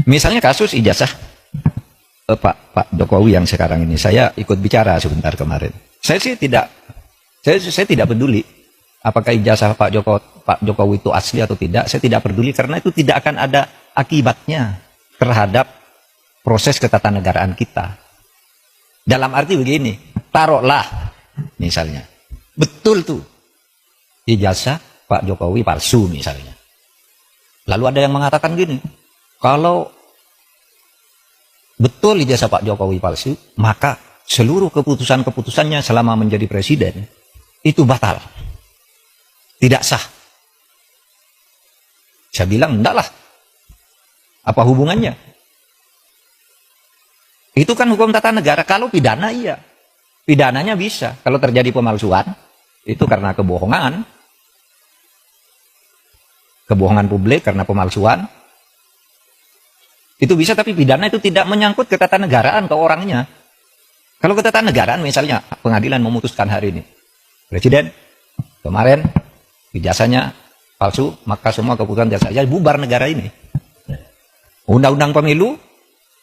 Misalnya kasus ijazah Pak Jokowi yang sekarang ini, saya ikut bicara sebentar kemarin. Saya sih tidak, saya tidak peduli apakah ijazah Pak Jokowi itu asli atau tidak. Saya tidak peduli karena itu tidak akan ada akibatnya terhadap proses ketatanegaraan kita. Dalam arti begini, taruhlah misalnya betul tuh ijazah Pak Jokowi palsu misalnya. Lalu ada yang mengatakan gini, kalau betul ijazah Pak Jokowi palsu, maka seluruh keputusan-keputusannya selama menjadi presiden itu batal, tidak sah. Saya bilang, enggak lah. Apa hubungannya? Itu kan hukum tata negara. Kalau pidana iya, pidananya bisa. Kalau terjadi pemalsuan, itu karena kebohongan publik, karena pemalsuan, itu bisa, tapi pidana itu tidak menyangkut ketatanegaraan ke orangnya. Kalau ketatanegaraan misalnya pengadilan memutuskan hari ini, presiden kemarin ijazahnya palsu, maka semua keputusan ijazahnya bubar negara ini. Undang-undang pemilu,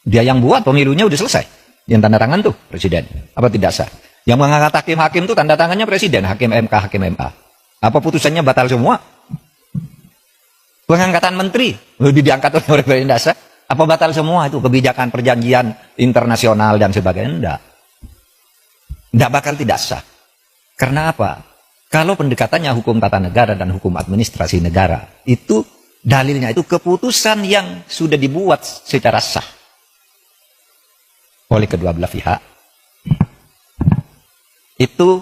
dia yang buat, pemilunya udah selesai. Yang tanda tangan tuh presiden. Apa tidak sah? Yang mengangkat hakim-hakim tuh tanda tangannya presiden, hakim MK. Apa putusannya batal semua? Pengangkatan menteri, diangkat oleh presiden dasar. Apa batal semua itu kebijakan perjanjian internasional dan sebagainya? Enggak bakal tidak sah. Karena apa? Kalau pendekatannya hukum tata negara dan hukum administrasi negara, itu dalilnya itu keputusan yang sudah dibuat secara sah oleh kedua belah pihak, itu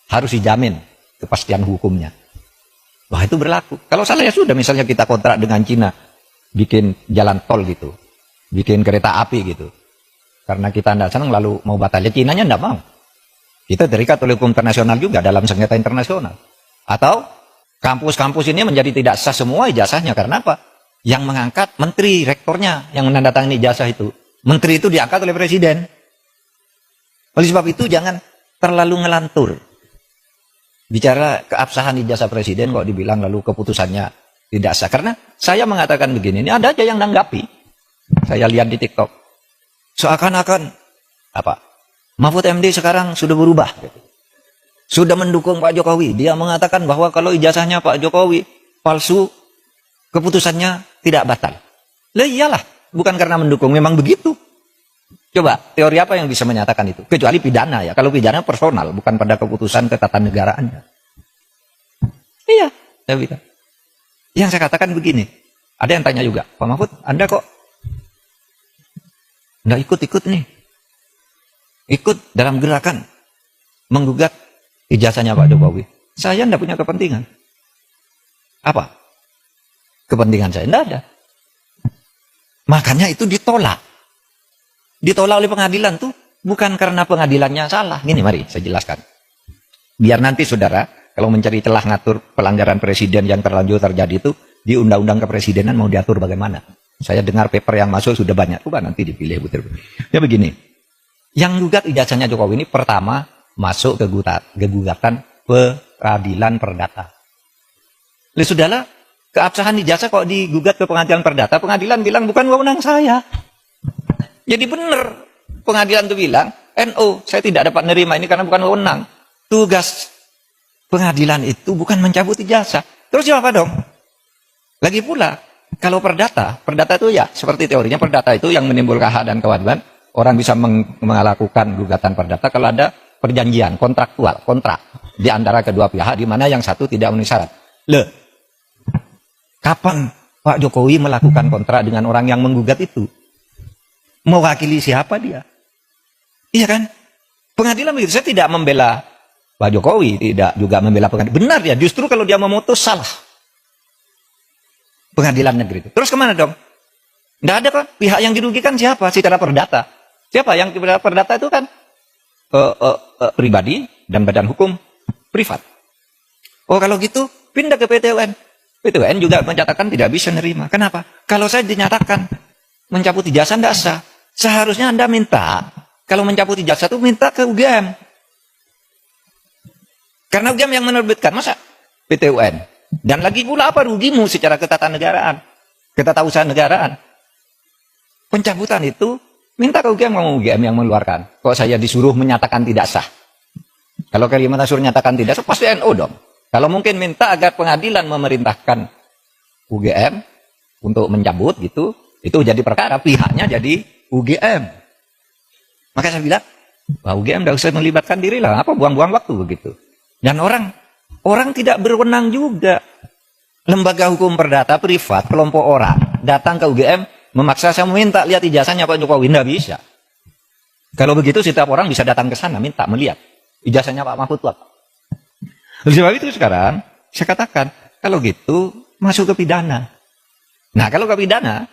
harus dijamin kepastian hukumnya. Wah, itu berlaku. Kalau salah ya sudah, misalnya kita kontrak dengan Cina, bikin jalan tol gitu, bikin kereta api gitu, karena kita tidak senang lalu mau batal, ya Cinanya tidak mau, kita terikat oleh hukum internasional juga dalam sengketa internasional. Atau kampus-kampus ini menjadi tidak sah semua ijazahnya, karena apa? Yang mengangkat menteri, rektornya yang menandatangani ijazah itu, menteri itu diangkat oleh presiden. Oleh sebab itu jangan terlalu ngelantur bicara keabsahan ijazah presiden kok dibilang lalu keputusannya tidak sah. Karena saya mengatakan begini, ini ada aja yang nanggapi. Saya lihat di TikTok. Seakan-akan apa? Mahfud MD sekarang sudah berubah. Sudah mendukung Pak Jokowi. Dia mengatakan bahwa kalau ijazahnya Pak Jokowi palsu, keputusannya tidak batal. Lah iyalah, bukan karena mendukung, memang begitu. Coba, teori apa yang bisa menyatakan itu? Kecuali pidana ya. Kalau pidana personal, bukan pada keputusan ketatanegaraannya. Iya, saya bilang. Yang saya katakan begini, ada yang tanya juga, Pak Mahfud, Anda kok nggak ikut-ikut nih? Ikut dalam gerakan menggugat ijazahnya Pak Jokowi. Saya nggak punya kepentingan. Apa? Kepentingan saya nggak ada. Makanya itu ditolak. Ditolak oleh pengadilan tuh bukan karena pengadilannya salah. Gini, mari saya jelaskan. Biar nanti saudara, kalau mencari celah ngatur pelanggaran presiden yang terlanjur terjadi itu, di undang-undang kepresidenan mau diatur bagaimana. Saya dengar paper yang masuk sudah banyak. Coba nanti dipilih. Ya begini, yang gugat ijazahnya Jokowi ini pertama masuk ke gugatan peradilan perdata. Lalu saudara, keabsahan ijazah kok digugat ke pengadilan perdata, pengadilan bilang bukan wewenang saya. Jadi benar, pengadilan itu bilang, NO, saya tidak dapat menerima ini karena bukan wewenang. Tugas pengadilan itu bukan mencabut ijazah. Terus siapa dong? Lagi pula, kalau perdata itu ya, seperti teorinya perdata itu yang menimbulkan hak dan kewajiban, orang bisa melakukan gugatan perdata kalau ada perjanjian, kontrak di antara kedua pihak, di mana yang satu tidak memenuhi syarat. Loh, kapan Pak Jokowi melakukan kontrak dengan orang yang menggugat itu? Mewakili siapa dia? Iya kan? Pengadilan begitu. Saya tidak membela Pak Jokowi, tidak juga membela pengadilan. Benar ya, justru kalau dia memutus salah pengadilan negeri itu. Terus kemana dong? Tidak ada kan? Pihak yang dirugikan siapa? Secara perdata. Siapa yang perdata itu kan pribadi dan badan hukum privat. Oh kalau gitu pindah ke PT UN. PT UN juga menyatakan tidak bisa nerima. Kenapa? Kalau saya dinyatakan mencabut ijazah tidak sah. Seharusnya Anda minta, kalau mencabut ijazah itu minta ke UGM. Karena UGM yang menerbitkan, masa PT UN. Dan lagi pula apa rugimu secara ketatanegaraan, ketatausahaan negaraan. Pencabutan itu minta ke UGM, ngomong UGM yang mengeluarkan. Kok saya disuruh menyatakan tidak sah? Kalau Kalimantan suruh nyatakan tidak sah, pasti NU dong. Kalau mungkin minta agar pengadilan memerintahkan UGM untuk mencabut gitu, itu jadi perkara, pihaknya jadi UGM. Maka saya bilang, wah UGM tidak usah melibatkan diri lah, apa buang-buang waktu begitu. Dan orang tidak berwenang juga. Lembaga hukum perdata privat, kelompok orang, datang ke UGM, memaksa saya minta lihat ijazahnya Pak Jokowi. Tidak bisa. Kalau begitu setiap orang bisa datang ke sana, minta melihat ijazahnya Pak Mahfud apa. Oleh sebab itu sekarang, saya katakan, kalau gitu masuk ke pidana. Nah kalau ke pidana,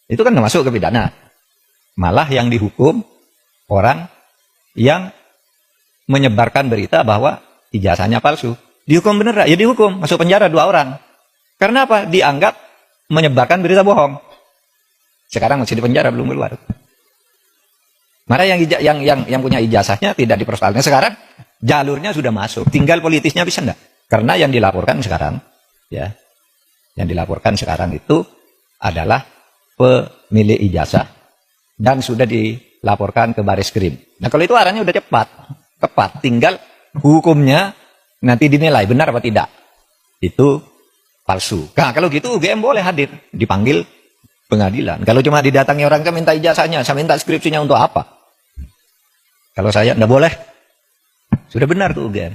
itu kan masuk ke pidana. Malah yang dihukum orang yang menyebarkan berita bahwa ijazahnya palsu. Dihukum bener, ya dihukum, masuk penjara 2 orang. Karena apa? Dianggap menyebarkan berita bohong. Sekarang masih di penjara, belum keluar. Maka yang punya ijazahnya tidak dipersoalkan. Sekarang jalurnya sudah masuk, tinggal politisnya bisa enggak? Karena yang dilaporkan sekarang, ya, yang dilaporkan sekarang itu adalah pemilik ijazah dan sudah dilaporkan ke Baris Krim. Nah kalau itu arahnya udah tepat, tinggal hukumnya nanti dinilai benar apa tidak. Itu palsu. Nah kalau gitu UGM boleh hadir, dipanggil pengadilan. Kalau cuma didatangi orang ke minta ijazahnya, saya minta skripsinya untuk apa? Kalau saya enggak boleh. Sudah benar tuh UGM.